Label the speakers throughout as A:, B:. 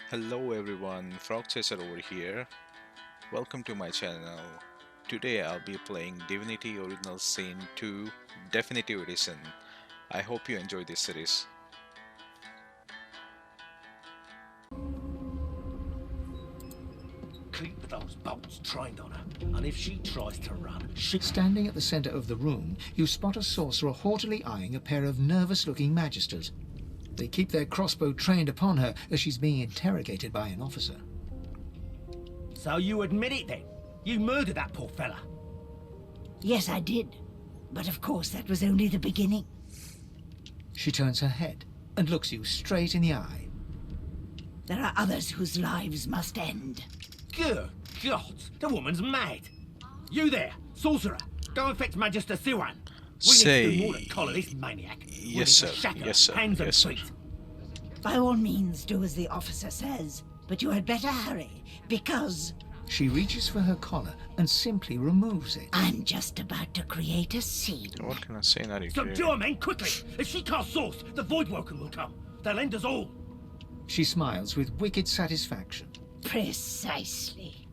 A: Hello everyone, Frog Chaser over here. Welcome to my channel. Today I'll be playing Divinity Original Sin 2 Definitive Edition. I hope you enjoy this series.
B: Keep those bolts trained on her, and if she tries to run, she...
C: Standing at the centre of the room, you spot a sorcerer haughtily eyeing a pair of nervous-looking magisters. They keep their crossbow trained upon her as she's being interrogated by an officer.
B: So you admit it then? You murdered that poor fella?
D: Yes, I did. But of course, that was only the beginning.
C: She turns her head and looks you straight in the eye.
D: There are others whose lives must end.
B: Good God, the woman's mad. You there, sorcerer, go and fetch Magister Siwan. We need to do more than collar this maniac.
A: Yes, sir. Yes, sir.
B: Hands and
A: Yes, sir.
B: feet.
D: By all means, do as the officer says. But you had better hurry, because
C: She reaches for her collar and simply removes it.
D: I'm just about to create a scene.
A: What can I say now?
B: Subdue her, men, quickly! If she casts source, the Void Woken will come. They'll end us all.
C: She smiles with wicked satisfaction.
D: Precisely.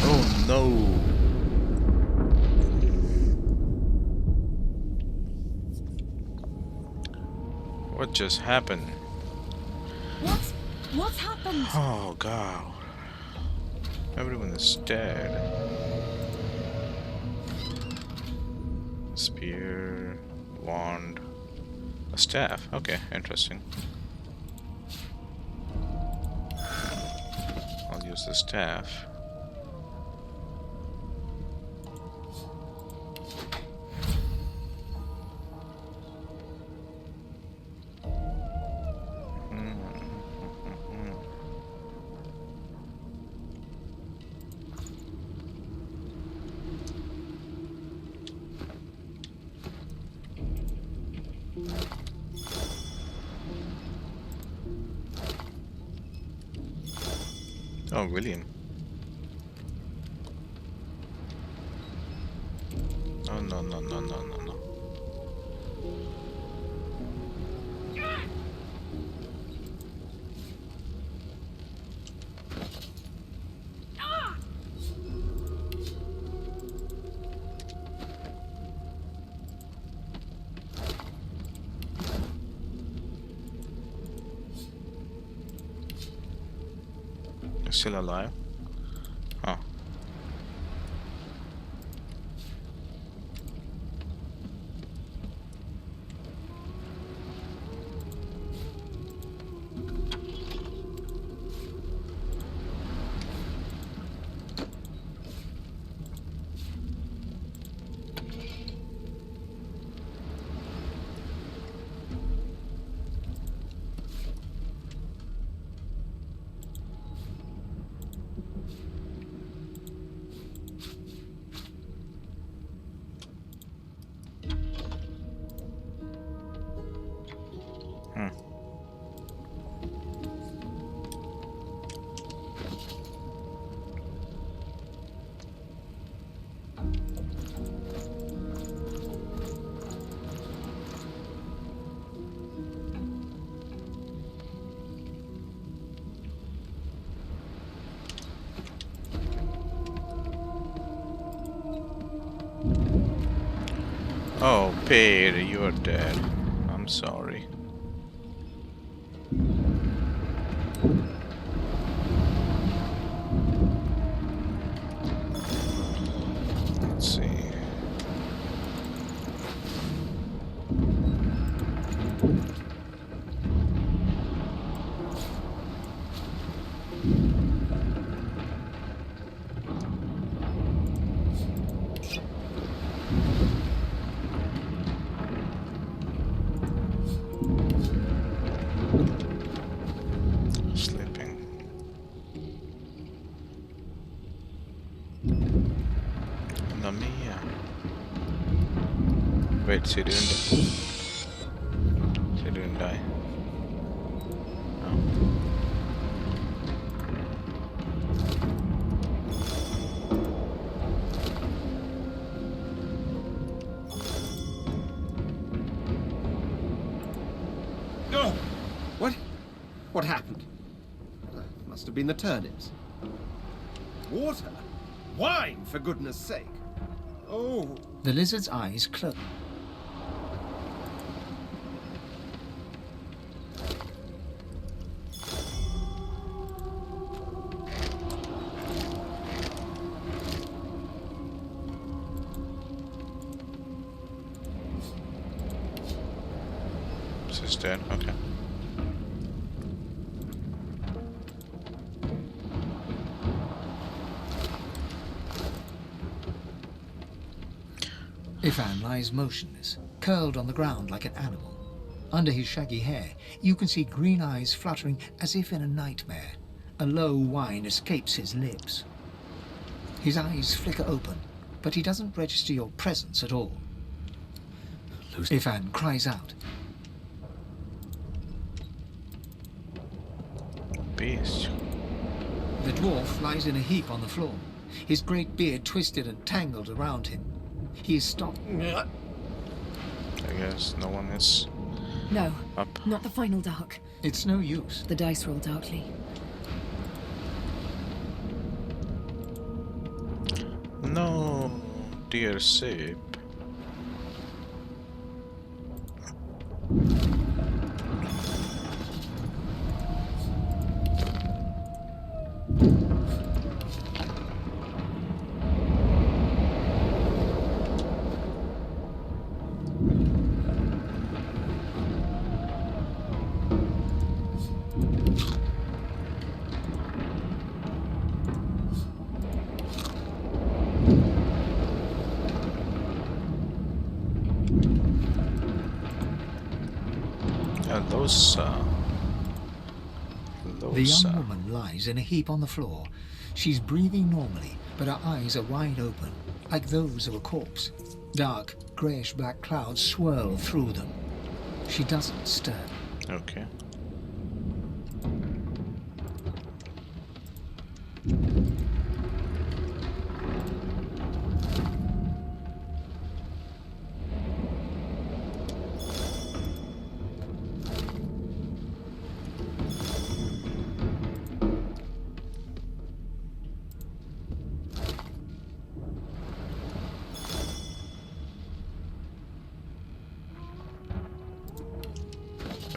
A: Oh no! What just happened?
E: What's happened?
A: Oh god. Everyone is dead. Spear, wand, a staff. Okay, interesting. I'll use the staff. Oh, William. Oh, no, no, no, no, no, no. You're still alive? Oh. Oh, Peter, you're dead. I'm sorry. Let's see. Sleeping. Mamma mia. Wait, she didn't die. She didn't die. Oh.
E: Oh! What? What happened? Must have been the turnips. Water? Wine, for goodness sake. Oh.
C: The lizard's eyes close.
A: This is dead, okay.
C: Ifan lies motionless, curled on the ground like an animal. Under his shaggy hair, you can see green eyes fluttering as if in a nightmare. A low whine escapes his lips. His eyes flicker open, but he doesn't register your presence at all. Ifan cries out.
A: Beast.
C: The dwarf lies in a heap on the floor, his great beard twisted and tangled around him. He is stopped.
A: I guess no one is
F: No,
A: up.
F: not the final dark.
C: It's no use.
F: The dice roll darkly.
A: No, dear Sip.
C: The young woman lies in a heap on the floor. She's breathing normally, but her eyes are wide open, like those of a corpse. Dark, greyish-black clouds swirl through them. She doesn't stir.
A: Okay.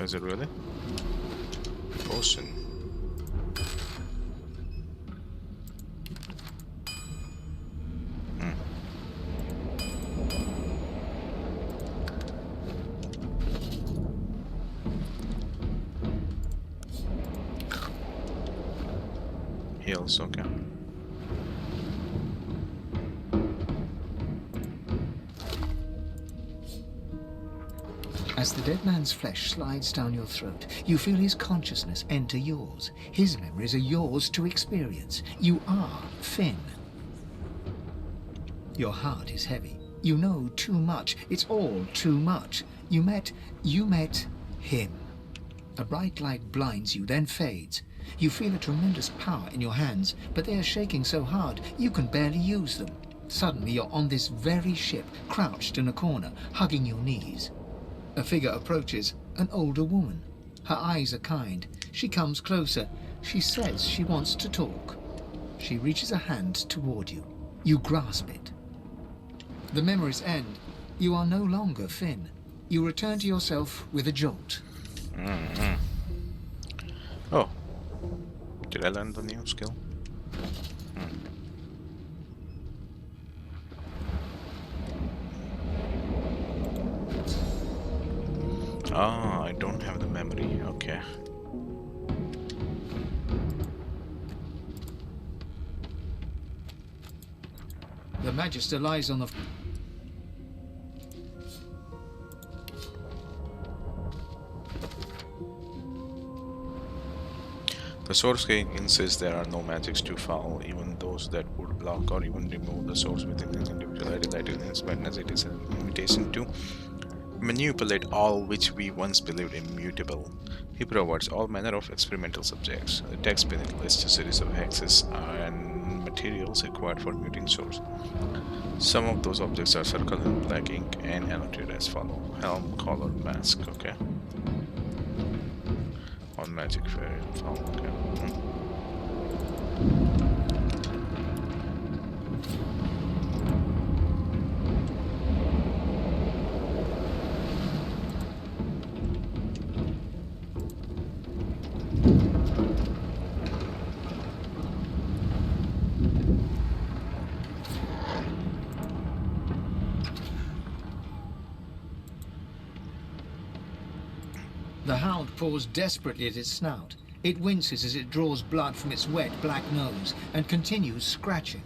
A: Is it really? Potion. Heals, okay.
C: As the dead man's flesh slides down your throat, you feel his consciousness enter yours. His memories are yours to experience. You are Finn. Your heart is heavy. You know too much. It's all too much. You met him. A bright light blinds you, then fades. You feel a tremendous power in your hands, but they are shaking so hard you can barely use them. Suddenly you're on this very ship, crouched in a corner, hugging your knees. A figure approaches, an older woman. Her eyes are kind. She comes closer. She says she wants to talk. She reaches a hand toward you. You grasp it. The memories end. You are no longer Finn. You return to yourself with a jolt.
A: Oh. Did I learn the new skill? Ah, I don't have the memory. Okay.
C: The Magister lies on the...
A: The Source King insists there are no magics too foul, even those that would block or even remove the source within its individuality. That in its madness, it is an invitation to manipulate all which we once believed immutable. He provides all manner of experimental subjects. The text beneath lists a series of hexes and materials required for muting source. Some of those objects are circled in black ink and annotated as follow. Helm, collar, mask, okay. On magic fair. Oh, okay.
C: The hound paws desperately at its snout. It winces as it draws blood from its wet black nose and continues scratching.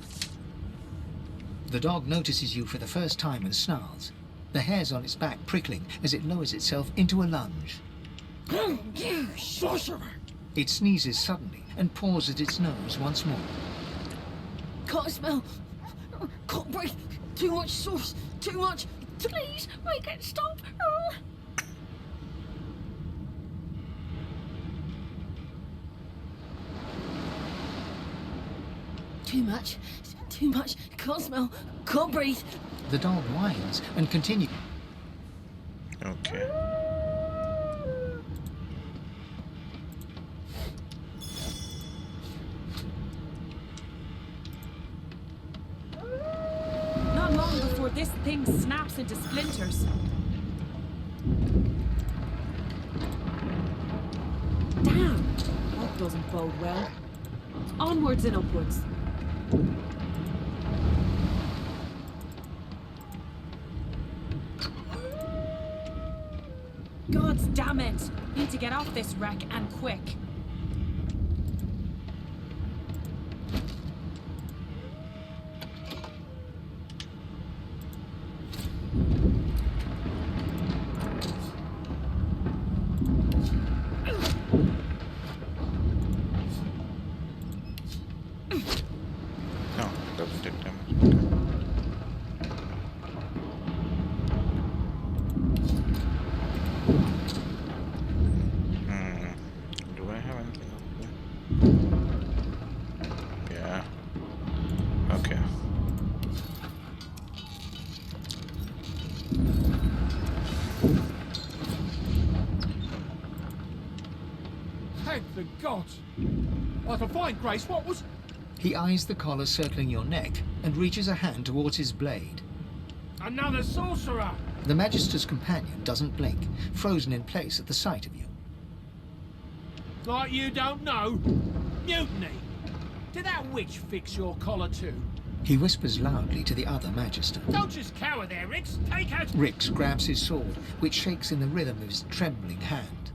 C: The dog notices you for the first time and snarls, the hairs on its back prickling as it lowers itself into a lunge.
D: You sorcerer!
C: It sneezes suddenly and paws at its nose once more.
F: Can't smell. Can't breathe. Too much sauce. Too much. Please, make it stop. Too much. Too much. Can't smell. Can't breathe.
C: The dog whines and continues.
A: Okay.
G: Not long before this thing snaps into splinters. Damn! That doesn't bode well. Onwards and upwards. Gods damn it! Need to get off this wreck and quick.
A: No, doesn't take damage. Do I have anything up here? Yeah. Okay.
B: Thank the gods! I can find Grace. What was...
C: He eyes the collar circling your neck and reaches a hand towards his blade.
B: Another sorcerer!
C: The Magister's companion doesn't blink, frozen in place at the sight of you.
B: Like you don't know? Mutiny! Did that witch fix your collar too?
C: He whispers loudly to the other Magister.
B: Don't just cower there, Rix. Take out...
C: Rix grabs his sword, which shakes in the rhythm of his trembling hand.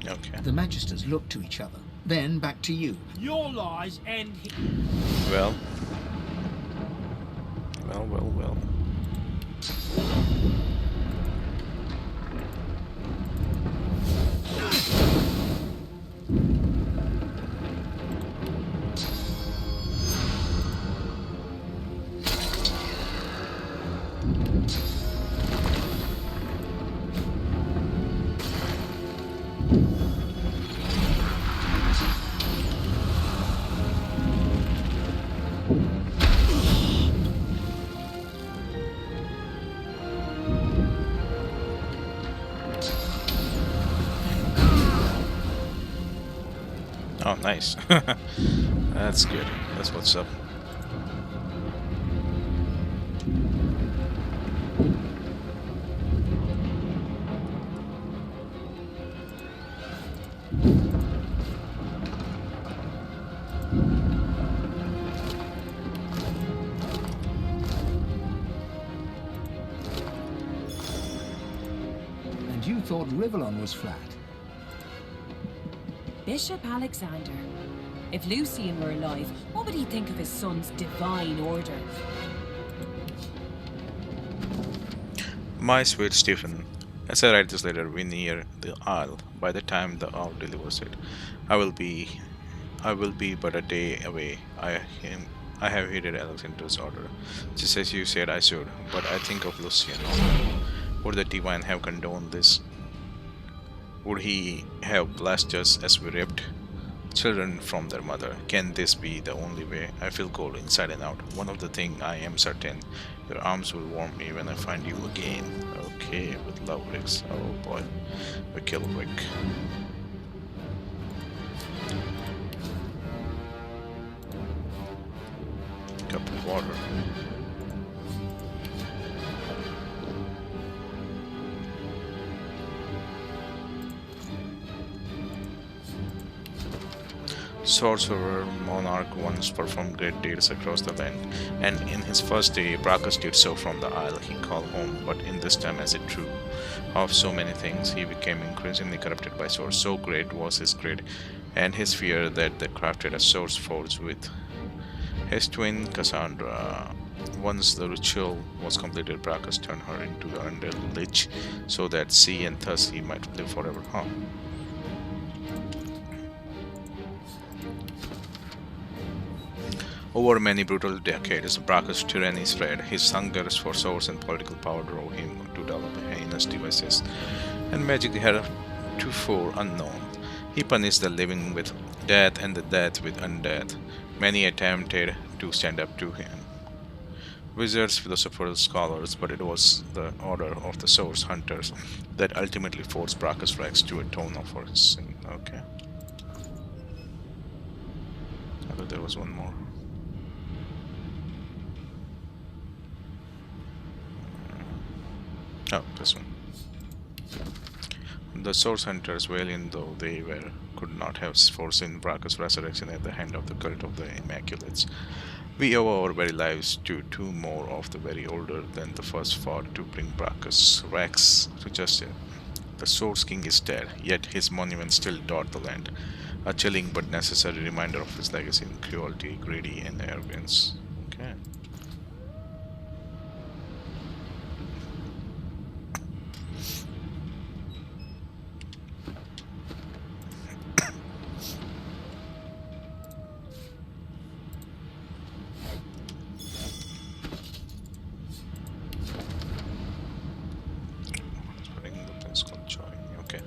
A: Okay.
C: The Magisters look to each other, then back to you.
B: Your lies end here.
A: Well. Well. Oh, nice. That's good. That's what's up.
C: And you thought Rivellon was flat.
G: Bishop Alexander. If Lucian were alive, what would he think of his son's divine order?
A: My sweet Stephen, as I write this letter, we near the Isle. By the time the owl delivers it, I will be but a day away. I have heeded Alexander's order, just as you said I should. But I think of Lucian. Would the divine have condoned this? Would he have blessed us as we ripped children from their mother? Can this be the only way? I feel cold inside and out. One of the things I am certain, Your arms will warm me when I find you again. Okay, with love, Ricks. Oh boy. We kill Rick. Cup of water. Sorcerer Monarch once performed great deeds across the land, and in his first day, Brachus did so from the isle he called home, but in this time as it true of so many things, he became increasingly corrupted by swords. So great was his greed and his fear that they crafted a source forge with his twin Cassandra. Once the ritual was completed, Brachus turned her into the undead lich, so that she and thus he might live forever. Huh? Over many brutal decades, Brachus' tyranny spread. His hunger for swords and political power drove him to develop heinous devices and magic heretofore unknown. He punished the living with death and the dead with undead. Many attempted to stand up to him. Wizards, philosophers, scholars, but it was the order of the source hunters that ultimately forced Brachus Rex to atone for his sin. Okay. I thought there was one more. Oh, this one. The Source Hunters, valiant though they were, could not have foreseen Brachus' resurrection at the hand of the cult of the Immaculates. We owe our very lives to two more of the very older than the first fought to bring Brachus Rex to justice. The Source King is dead, yet his monument still dot the land, a chilling but necessary reminder of his legacy in cruelty, greedy, and arrogance. Okay. Okay.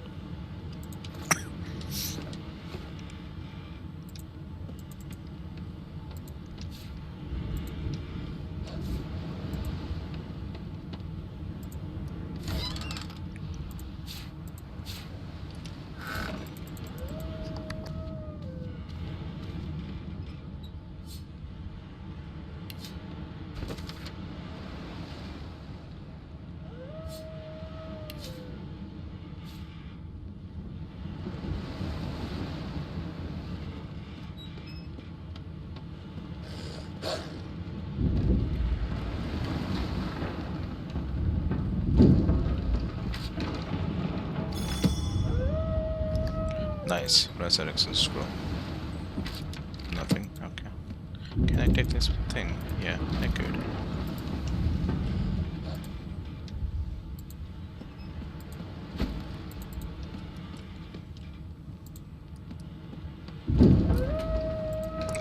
A: Nice. Resurrection scroll. Nothing. Okay. Can I take this thing? Yeah, I could.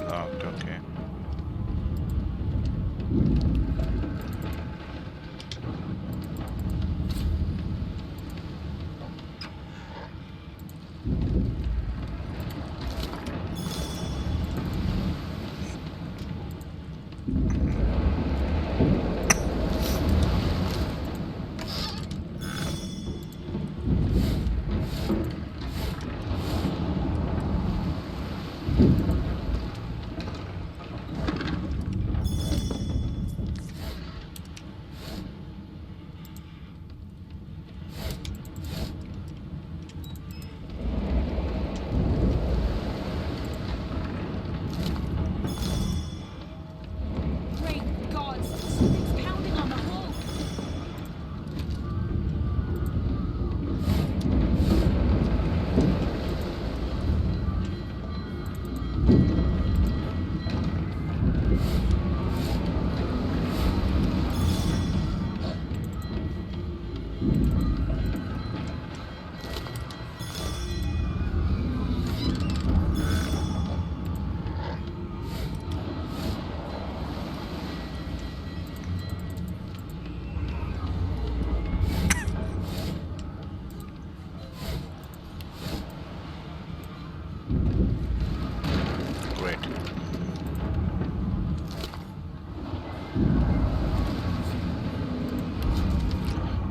A: Locked, okay.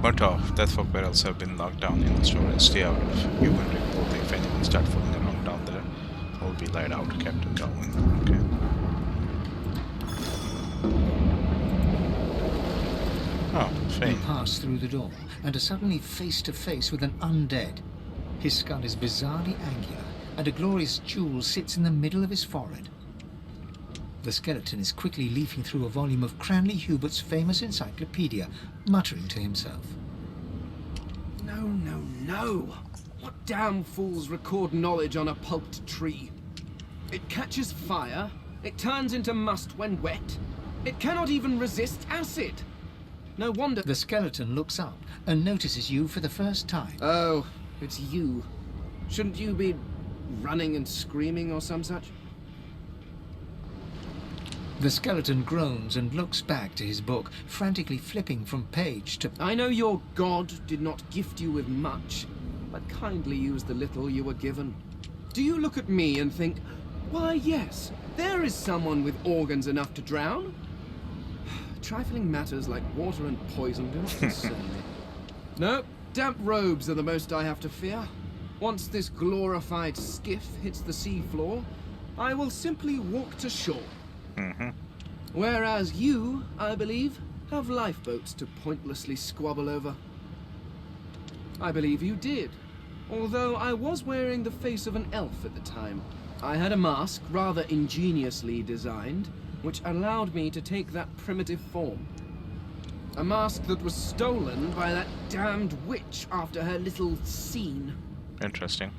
A: But off, death fog barrels have been locked down in the store and stay out of human report. If anyone starts fooling around down there, I'll be light out, Captain Calvin. Okay. Oh,
C: You
A: Fane.
C: pass through the door and are suddenly face to face with an undead. His skull is bizarrely angular, and a glorious jewel sits in the middle of his forehead. The skeleton is quickly leafing through a volume of Cranley Hubert's famous encyclopedia, muttering to himself.
E: No, no, no! What damn fools record knowledge on a pulped tree? It catches fire, it turns into must when wet, it cannot even resist acid! No wonder...
C: The skeleton looks up and notices you for the first time.
E: Oh, it's you. Shouldn't you be running and screaming or some such?
C: The skeleton groans and looks back to his book, frantically flipping from page to...
E: I know your god did not gift you with much, but kindly use the little you were given. Do you look at me and think, why yes, there is someone with organs enough to drown? Trifling matters like water and poison do not concern me. No, damp robes are the most I have to fear. Once this glorified skiff hits the sea floor, I will simply walk to shore. Whereas you, I believe, have lifeboats to pointlessly squabble over. I believe you did, although I was wearing the face of an elf at the time. I had a mask rather ingeniously designed, which allowed me to take that primitive form. A mask that was stolen by that damned witch after her little scene.
A: Interesting.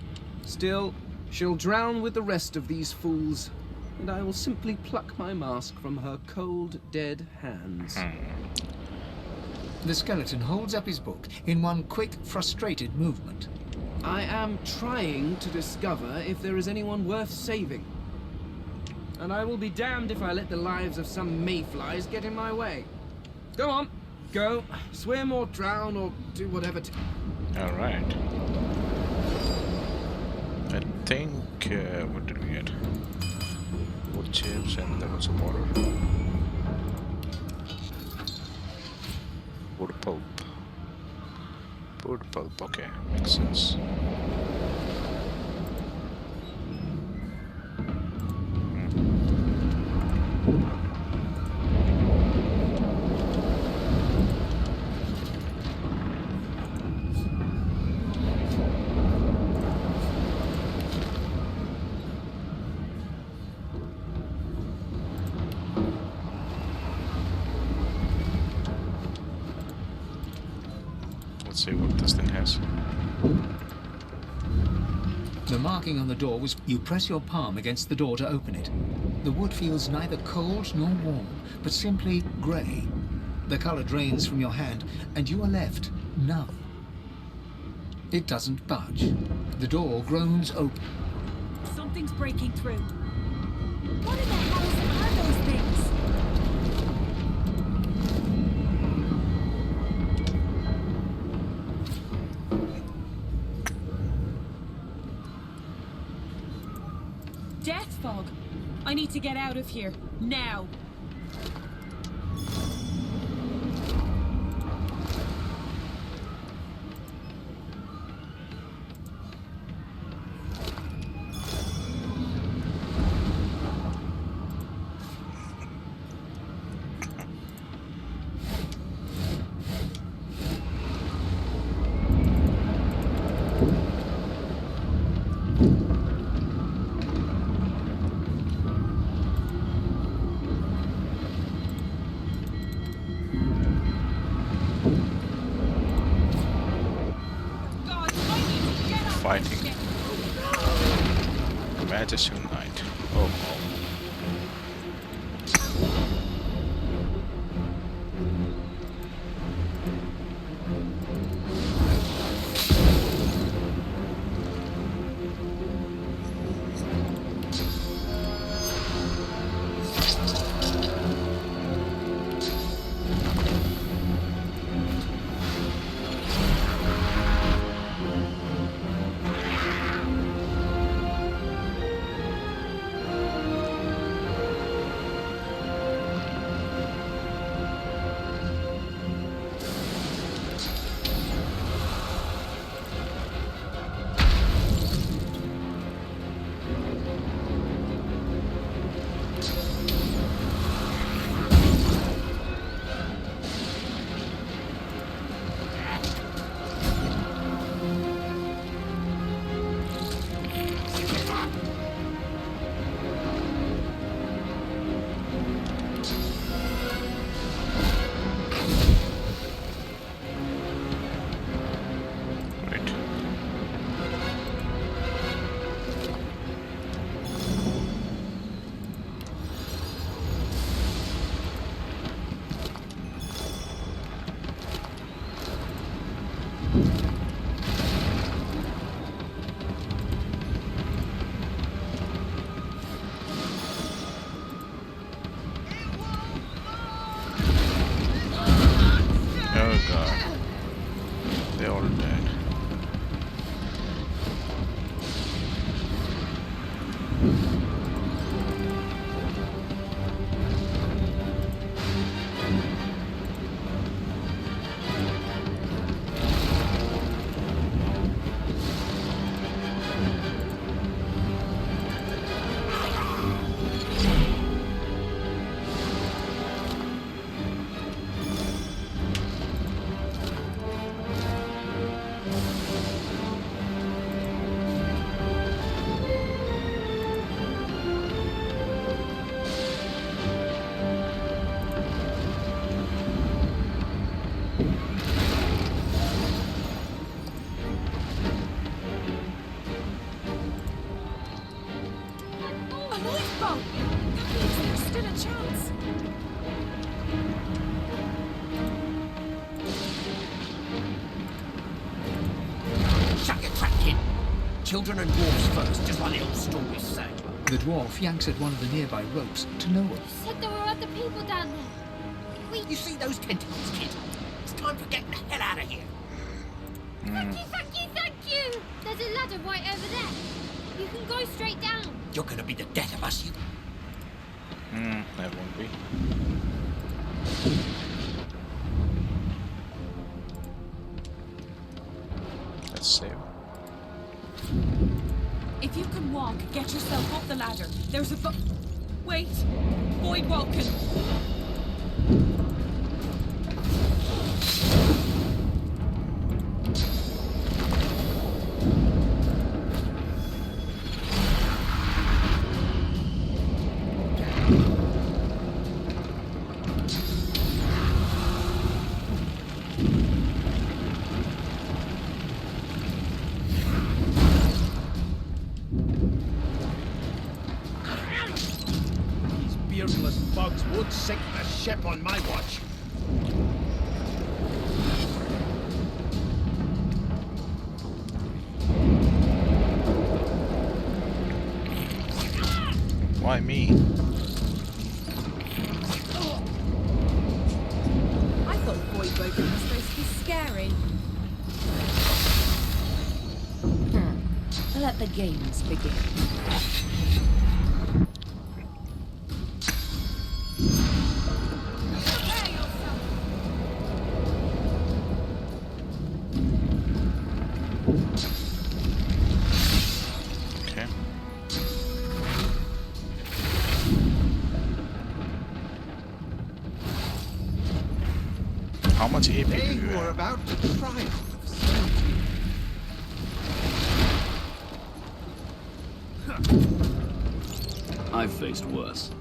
E: Still, she'll drown with the rest of these fools, and I will simply pluck my mask from her cold, dead hands.
C: The skeleton holds up his book in one quick, frustrated movement.
E: I am trying to discover if there is anyone worth saving. And I will be damned if I let the lives of some mayflies get in my way. Go on, go, swim or drown or do whatever
A: Alright. I think, what did we get? Wood chips and there was some water. Wood pulp. Wood pulp, okay, makes sense. Let's see what this thing has.
C: The marking on the door was... You press your palm against the door to open it. The wood feels neither cold nor warm, but simply grey. The colour drains from your hand, and you are left numb. It doesn't budge. The door groans open.
G: Something's breaking through. What in the hell are those things? Death fog. I need to get out of here now. God, I need to get out.
A: Fighting. Majesty Knight. Oh, oh. Oh god. They're all dead.
G: A lifeboat! That means there's still a chance.
B: Shut your trap, kid. Children and dwarfs first, just like the old stories say.
C: The dwarf yanks at one of the nearby ropes to no one.
F: Said there were other people down there.
B: You see those tentacles, kid? It's time for getting the hell out of here.
F: Thank you, thank you, thank you! There's a ladder right over there. You can go straight down.
B: You're gonna be the death of us, you.
A: That won't be. Let's save.
G: If you can walk, get yourself up the ladder. There's a Wait! Void Vulcan!
B: These beardless bugs won't sink the ship on my watch.
A: Why me?
G: I thought Void Vulcan was supposed to be scary. Let the games begin.
A: Okay. How much AP do
E: They
A: you
E: who are
A: have?
E: about to triumph certainly.
H: I've faced worse.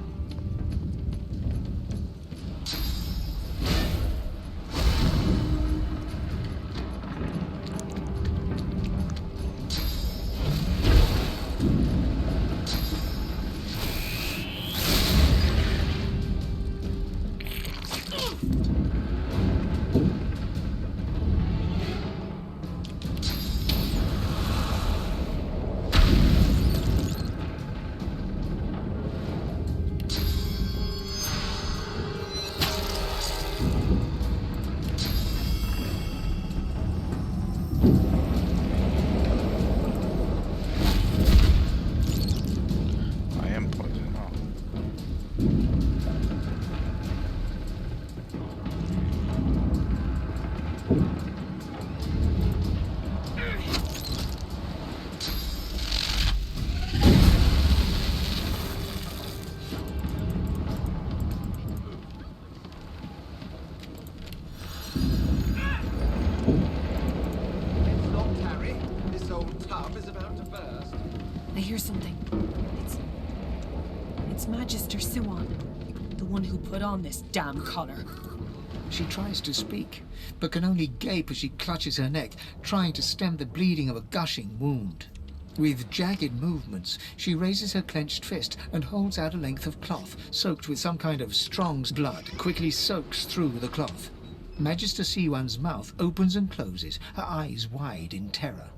A: I am poisoned now.
E: It's not Harry. This old tub is about to burst.
G: I hear something. It's Magister Siwan, the one who put on this damn collar.
C: She tries to speak, but can only gape as she clutches her neck, trying to stem the bleeding of a gushing wound. With jagged movements, she raises her clenched fist and holds out a length of cloth, soaked with some kind of strong blood, quickly soaks through the cloth. Magister Siwan's mouth opens and closes, her eyes wide in terror.